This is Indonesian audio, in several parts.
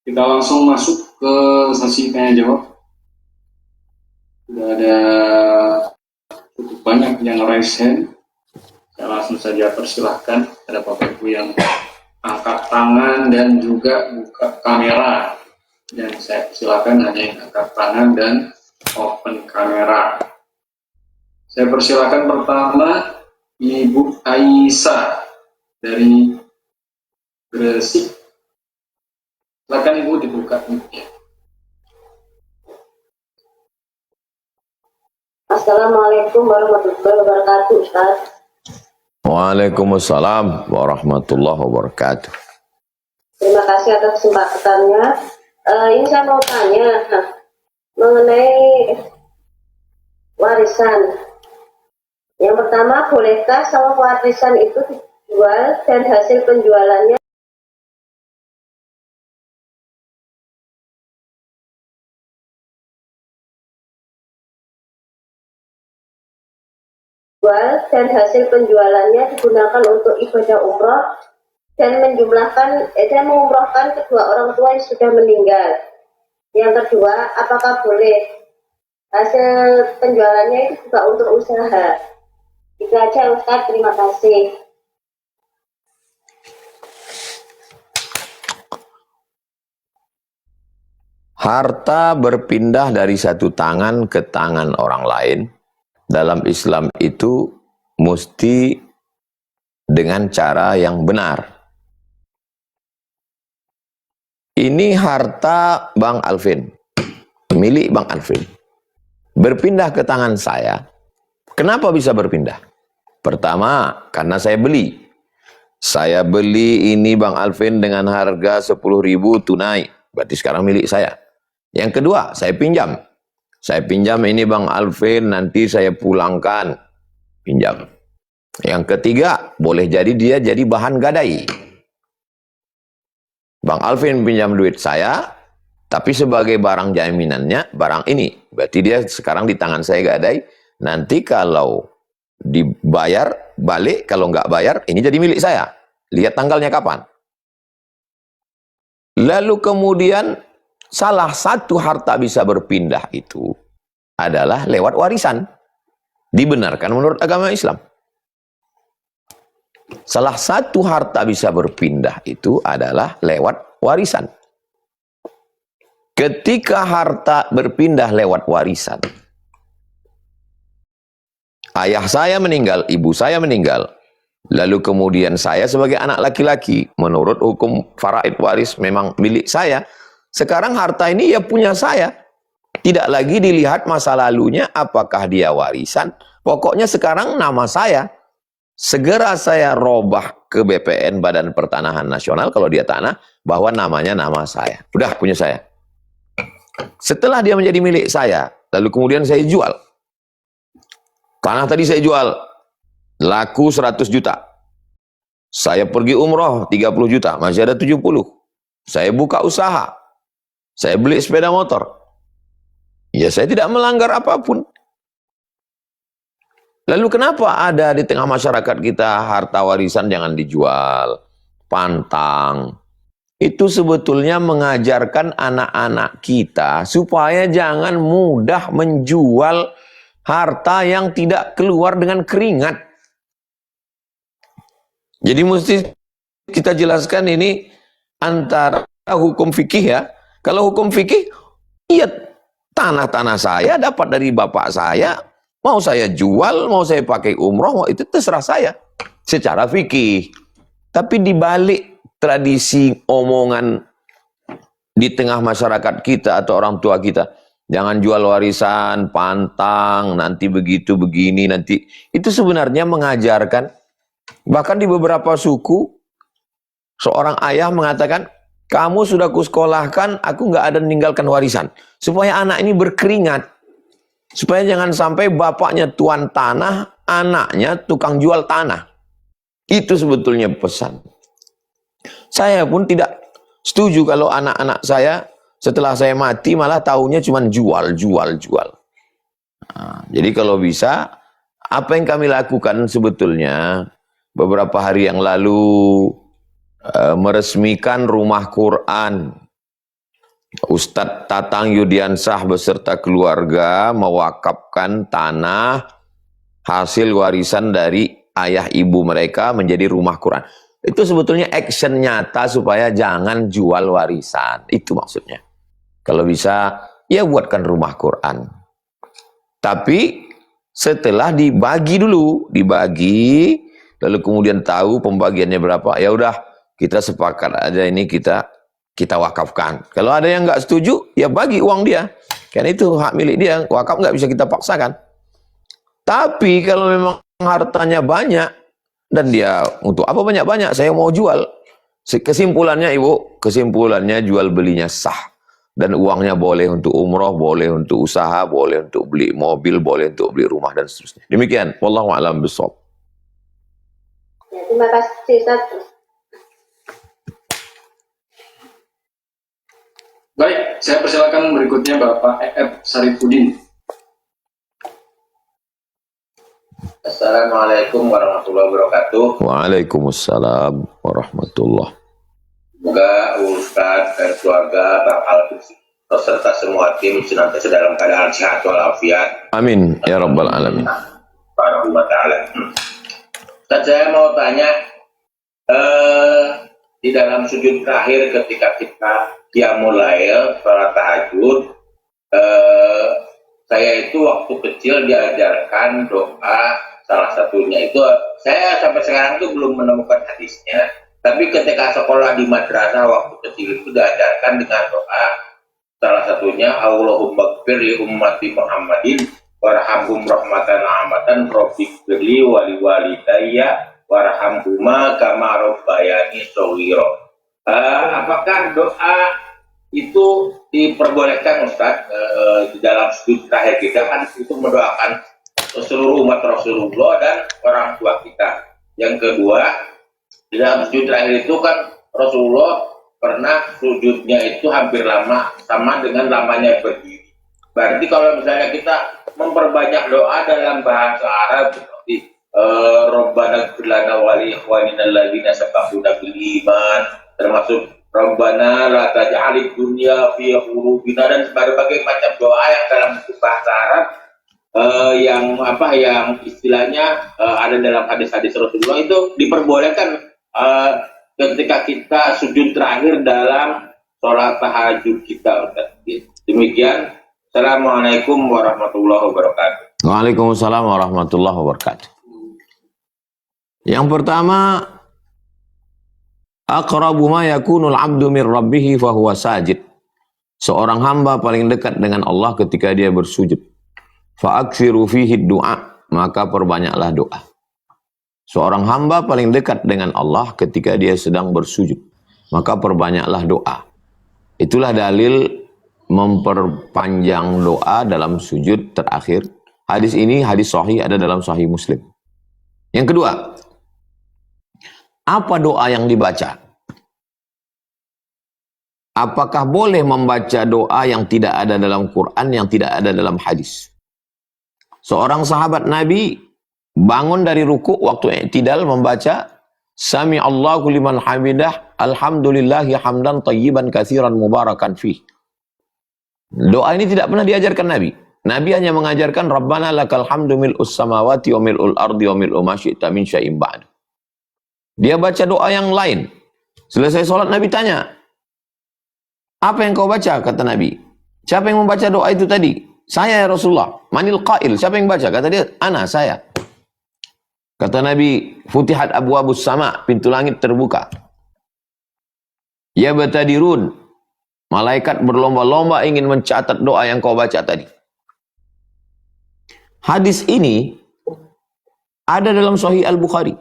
Kita langsung masuk ke sesi tanya jawab. Sudah ada cukup banyak yang raise hand. Saya langsung saja persilahkan. Ada Bapak Ibu yang angkat tangan dan juga buka kamera. Dan saya persilahkan hanya yang angkat tangan dan open kamera. Saya persilahkan pertama Ibu Aisyah dari Gresik. Silakan Ibu dibuka. Assalamualaikum warahmatullahi wabarakatuh, Ustaz. Waalaikumsalam warahmatullahi wabarakatuh. Terima kasih atas kesempatannya. Ini saya mau tanya mengenai warisan. Yang pertama, bolehkah sawah warisan itu dijual dan hasil penjualannya digunakan untuk ibadah umroh dan mengumrohkan kedua orang tua yang sudah meninggal. Yang kedua, apakah boleh hasil penjualannya itu juga untuk usaha? Itu aja, Ustaz. Terima kasih. Harta berpindah dari satu tangan ke tangan orang lain dalam Islam itu mesti dengan cara yang benar. Ini harta Bang Alvin, milik Bang Alvin, berpindah ke tangan saya. Kenapa bisa berpindah? Pertama, karena saya beli. Saya beli ini Bang Alvin dengan harga 10.000 tunai, berarti sekarang milik saya. Yang kedua, saya pinjam. Saya pinjam ini Bang Alvin, nanti saya pulangkan. Pinjam. Yang ketiga, boleh jadi dia jadi bahan gadai. Bang Alvin pinjam duit saya, tapi sebagai barang jaminannya, barang ini. Berarti dia sekarang di tangan saya gadai. Nanti kalau dibayar, balik. Kalau nggak bayar, ini jadi milik saya. Lihat tanggalnya kapan. Lalu kemudian, salah satu harta bisa berpindah itu adalah lewat warisan. Dibenarkan menurut agama Islam. Salah satu harta bisa berpindah itu adalah lewat warisan. Ketika harta berpindah lewat warisan, ayah saya meninggal, ibu saya meninggal, lalu kemudian saya sebagai anak laki-laki, menurut hukum faraid waris memang milik saya. Sekarang harta ini ya punya saya. Tidak lagi dilihat masa lalunya apakah dia warisan. Pokoknya sekarang nama saya. Segera saya robah ke BPN Badan Pertanahan Nasional kalau dia tanah, bahwa namanya nama saya. Udah punya saya. Setelah dia menjadi milik saya, lalu kemudian saya jual. Tanah tadi saya jual, laku 100 juta. Saya pergi umroh 30 juta, masih ada 70. Saya buka usaha. Saya beli sepeda motor. Ya saya tidak melanggar apapun. Lalu kenapa ada di tengah masyarakat kita harta warisan jangan dijual, pantang? Itu sebetulnya mengajarkan anak-anak kita supaya jangan mudah menjual harta yang tidak keluar dengan keringat. Jadi mesti kita jelaskan ini antara hukum fikih ya. Kalau hukum fikih, iya tanah-tanah saya dapat dari bapak saya. Mau saya jual, mau saya pakai umroh, itu terserah saya. Secara fikih. Tapi dibalik tradisi omongan di tengah masyarakat kita atau orang tua kita. Jangan jual warisan, pantang, nanti begitu, begini, nanti. Itu sebenarnya mengajarkan. Bahkan di beberapa suku, seorang ayah mengatakan, kamu sudah kusekolahkan, aku nggak ada meninggalkan warisan. Supaya anak ini berkeringat. Supaya jangan sampai bapaknya tuan tanah, anaknya tukang jual tanah. Itu sebetulnya pesan. Saya pun tidak setuju kalau anak-anak saya setelah saya mati malah taunya cuma jual. Nah, jadi kalau bisa, apa yang kami lakukan sebetulnya beberapa hari yang lalu meresmikan rumah Quran Ustadz Tatang Yudiansah beserta keluarga mewakafkan tanah hasil warisan dari ayah ibu mereka menjadi rumah Quran. Itu sebetulnya action nyata supaya jangan jual warisan. Itu maksudnya. Kalau bisa, ya buatkan rumah Quran. Tapi setelah dibagi dulu, lalu kemudian tahu pembagiannya berapa, ya udah kita sepakat aja ini kita wakafkan. Kalau ada yang nggak setuju, ya bagi uang dia. Kan itu hak milik dia, wakaf nggak bisa kita paksakan. Tapi kalau memang hartanya banyak, dan dia untuk apa banyak-banyak, saya mau jual. Kesimpulannya Ibu, kesimpulannya jual belinya sah. Dan uangnya boleh untuk umroh, boleh untuk usaha, boleh untuk beli mobil, boleh untuk beli rumah, dan seterusnya. Demikian, wallahu a'lam bishawab. Ya, terima kasih Ustaz. Baik, saya persilakan berikutnya Bapak E.F. Sarifudin. Assalamualaikum warahmatullahi wabarakatuh. Waalaikumsalam warahmatullahi. Semoga Ustaz dan keluarga Bang Alfi serta semua tim senantiasa dalam keadaan sehat walafiat. Amin ya rabbal alamin. Subhanahu wa ta'ala. Dan saya mau tanya, di dalam sujud terakhir ketika kita qiyamul lail, sholat tahajud, saya itu waktu kecil diajarkan doa, salah satunya itu saya sampai sekarang itu belum menemukan hadisnya, tapi ketika sekolah di madrasah waktu kecil itu diajarkan dengan doa, salah satunya Allahumma gfir li ummati Muhammadin warhamhum rahmatan amatan robbighfirli wa liwalidayya warhamhuma kama rabbayani shaghira. Apakah doa itu diperbolehkan Ustaz di dalam sujud terakhir kita, kan itu mendoakan seluruh umat Rasulullah dan orang tua kita. Yang kedua, di dalam sujud terakhir itu kan Rasulullah pernah sujudnya itu hampir lama sama dengan lamanya berdiri. Berarti kalau misalnya kita memperbanyak doa dalam bahasa Arab seperti Rabbana ighfir lana wa li ikhwanina alladziina sabaquna bil iman, termasuk Rabbana la taj'alid dunya fi qulubina, dan berbagai macam doa yang dalam bahasa Arab yang istilahnya ada dalam hadis-hadis Rasulullah, itu diperbolehkan ketika kita sujud terakhir dalam sholat tahajud kita. Demikian. Assalamualaikum warahmatullahi wabarakatuh. Waalaikumsalam warahmatullahi wabarakatuh. Yang pertama, aqrabu ma yakunul 'abdu min rabbih fa huwa sajid. Seorang hamba paling dekat dengan Allah ketika dia bersujud. Fa aksiru fihi du'a, maka perbanyaklah doa. Seorang hamba paling dekat dengan Allah ketika dia sedang bersujud, maka perbanyaklah doa. Itulah dalil memperpanjang doa dalam sujud terakhir. Hadis ini hadis sahih, ada dalam Sahih Muslim. Yang kedua, apa doa yang dibaca? Apakah boleh membaca doa yang tidak ada dalam Quran, yang tidak ada dalam hadis? Seorang sahabat Nabi bangun dari ruku waktu i'tidal membaca Sami Allahu liman hamidah, alhamdulillahi hamdan tayyiban katsiran mubarakan fih. Doa ini tidak pernah diajarkan Nabi. Nabi hanya mengajarkan Rabbana lakal hamdu mil'us samawati wa mil'ul ardi wa mil'u ma syi'ta min syai'in ba'd. Dia baca doa yang lain. Selesai sholat Nabi tanya, apa yang kau baca? Kata Nabi. Siapa yang membaca doa itu tadi? Saya ya Rasulullah. Manil qail? Siapa yang baca? Kata dia, ana, saya. Kata Nabi, futihat abwabus sama, pintu langit terbuka. Ya batadirun, malaikat berlomba-lomba ingin mencatat doa yang kau baca tadi. Hadis ini ada dalam Sahih Al-Bukhari.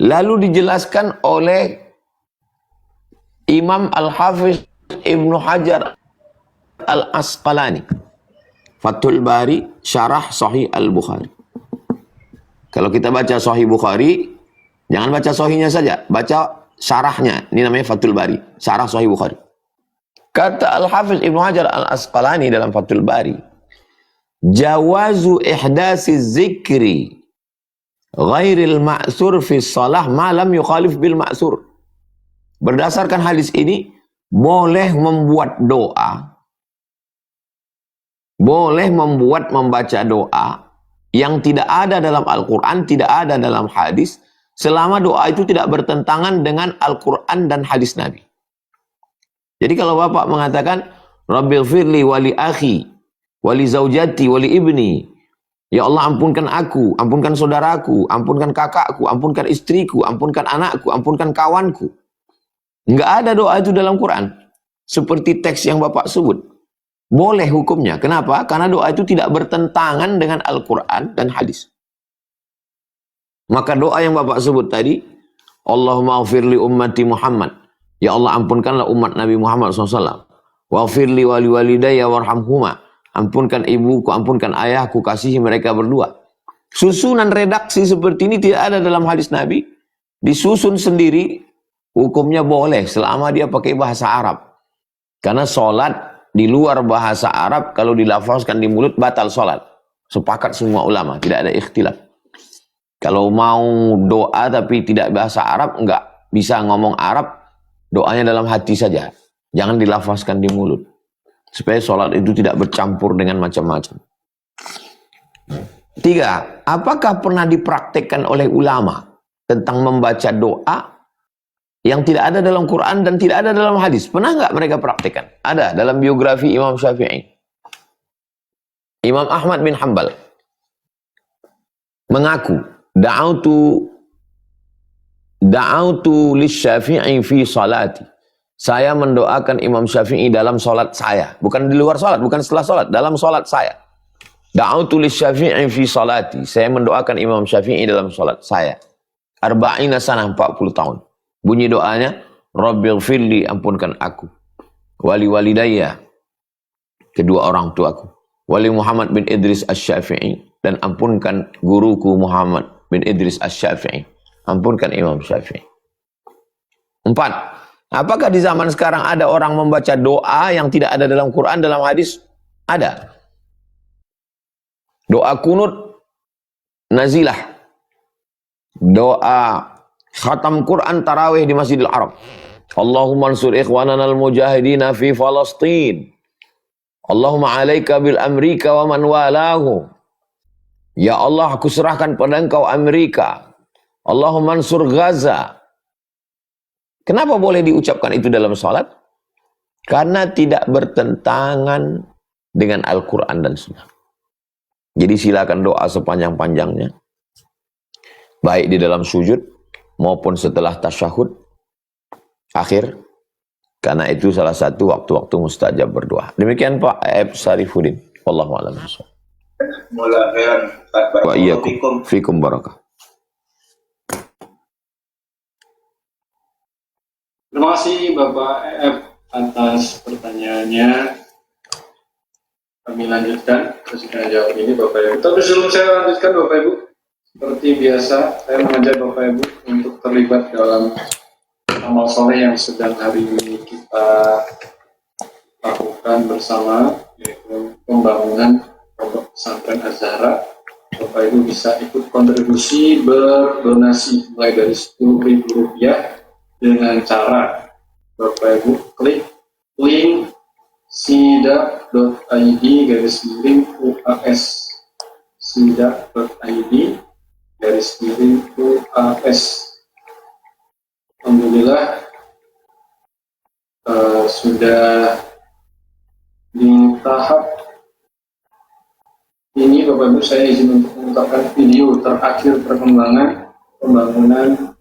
Lalu dijelaskan oleh Imam Al-Hafiz Ibnu Hajar Al-Asqalani, Fathul Bari, Syarah Sahih Al-Bukhari. Kalau kita baca Sahih Bukhari, jangan baca Sahihnya saja, baca syarahnya. Ini namanya Fathul Bari, Syarah Sahih Bukhari. Kata Al-Hafiz Ibnu Hajar Al-Asqalani dalam Fathul Bari, jawazu ihdasi zikri ghairil ma'sur fi shalah ma lam yukhalif bil ma'sur. Berdasarkan hadis ini, boleh membuat doa, boleh membaca doa yang tidak ada dalam Al-Quran, tidak ada dalam hadis, selama doa itu tidak bertentangan dengan Al-Quran dan hadis Nabi. Jadi kalau bapak mengatakan, Rabbil firli wali akhi, wali zaujati, wali ibni, ya Allah ampunkan aku, ampunkan saudaraku, ampunkan kakakku, ampunkan istriku, ampunkan anakku, ampunkan kawanku. Enggak ada doa itu dalam Quran. Seperti teks yang bapak sebut. Boleh hukumnya. Kenapa? Karena doa itu tidak bertentangan dengan Al-Quran dan hadis. Maka doa yang bapak sebut tadi, Allahumma ghafirli ummati Muhammad. Ya Allah ampunkanlah umat Nabi Muhammad SAW. Waghfirli wali walidayya warhamhuma. Ampunkan ibuku, ampunkan ayahku, kasihi mereka berdua. Susunan redaksi seperti ini tidak ada dalam hadis Nabi. Disusun sendiri, hukumnya boleh selama dia pakai bahasa Arab. Karena sholat di luar bahasa Arab, kalau dilafazkan di mulut, batal sholat. Sepakat semua ulama, tidak ada ikhtilaf. Kalau mau doa tapi tidak bahasa Arab, enggak bisa ngomong Arab, doanya dalam hati saja. Jangan dilafazkan di mulut. Supaya sholat itu tidak bercampur dengan macam-macam. 3. Apakah pernah dipraktekkan oleh ulama tentang membaca doa yang tidak ada dalam Quran dan tidak ada dalam hadis? Pernah nggak mereka praktekkan? Ada dalam biografi Imam Syafi'i. Imam Ahmad bin Hanbal mengaku, Da'autu lisyafi'i fi salati. Saya mendoakan Imam Syafi'i dalam salat saya. Bukan di luar salat, bukan setelah salat, dalam salat saya. Da'autu lisyafi'i fi salati. Saya mendoakan Imam Syafi'i dalam salat saya. Arba'ina sanah, 40 tahun. Bunyi doanya, Rabbighfirli, ampunkan aku. Wali walidayya, kedua orang tuaku. Wali Muhammad bin Idris Asy-Syafi'i, dan ampunkan guruku Muhammad bin Idris Asy-Syafi'i. Ampunkan Imam Syafi'i. 4. Apakah di zaman sekarang ada orang membaca doa yang tidak ada dalam Quran, dalam hadis? Ada. Doa kunut nazilah. Doa khatam Quran tarawih di Masjidil Haram. Allahumma ansur ikhwanana al-mujahidina fi Falastin. Allahumma alaika bil Amerika wa man walahu. Ya Allah, aku serahkan pada engkau Amerika. Allahumma ansur Gaza. Kenapa boleh diucapkan itu dalam salat? Karena tidak bertentangan dengan Al-Quran dan Sunnah. Jadi silakan doa sepanjang-panjangnya. Baik di dalam sujud maupun setelah tasyahud akhir, karena itu salah satu waktu-waktu mustajab berdoa. Demikian Pak Aib Sarifuddin. Wallahu a'lam bishawab. Wa iyyakum fikum barakah. Terima kasih Bapak Aib atas pertanyaannya. Kami lanjutkan sesi tanya jawab ini Bapak Ibu. Tapi sebelum saya lanjutkan Bapak Ibu, seperti biasa, saya mengajak Bapak Ibu untuk terlibat dalam amal soleh yang sedang hari ini kita lakukan bersama, yaitu pembangunan pondok pesantren Az-Zahra. Bapak Ibu bisa ikut kontribusi berdonasi mulai dari Rp10.000 dengan cara Bapak Ibu klik link sidak.id/UAS sidak.id/UAS. Alhamdulillah sudah di tahap ini Bapak Ibu, saya izin untuk mengungkapkan video terakhir perkembangan pembangunan